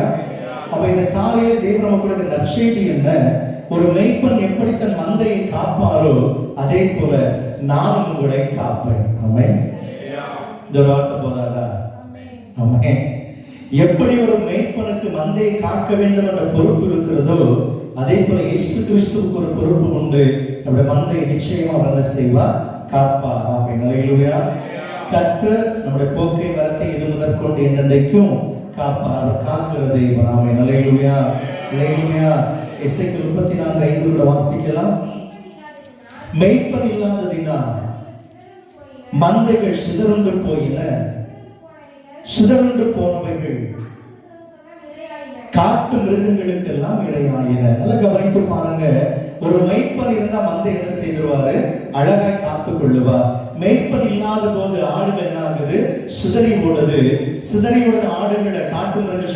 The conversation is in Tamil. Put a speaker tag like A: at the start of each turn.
A: அல்லேலூயா. அப்ப இந்த காலையில் தேவன் நமக்கு நற்செய்தி என்ன? ஒரு மேய்ப்பன் எப்படி தன் மந்தையை காப்பாரோ அதே போல நானும் உங்களை காப்பேன். ஆமென். இந்த வார்த்தை போதாதா? ஆமென். எப்படி ஒரு மேய்ப்பனுக்கு மந்தையை காக்க வேண்டும் என்ற பொறுப்பு இருக்கிறதோ அதே போல இயேசு கிறிஸ்துவுக்கு ஒரு பொறுப்பு உண்டு. நம்முடைய மந்தையை நிச்சயமா அவர் என்ன செய்வார்? காப்பார். ஆமென். அல்லேலூயா. கர்த்தர் நம்முடைய போக்கை வரத்தை இது முதற்கொண்டு என்றென்றைக்கும் காப்பார். அவர் காக்கிற தெய்வம். ஆமென். அல்லேலூயா. அல்லேலூயா. எசேக்கியேல் 34:5 வாசிக்கலாம். மேய்ப்பன் இல்லாததினால் மந்தைகள் சிதறுண்டு போயின, சிதறுண்டு போனவைகள் காட்டு மிருகங்களுக்கு எல்லாம் இரையாயின. நல்லா கவனித்து பாருங்க. ஒரு மேய்ப்பன் இருந்தா மந்தை என்ன செய்திருவாரு? அழகாய் காத்துக் கொள்ளுவார். மேய்ப்பன் இல்லாத போது ஆடுகள் என்ன ஆகுது? சிதறி ஓடுது. சிதறி ஓடுற ஆடுகளை காட்டு மிருக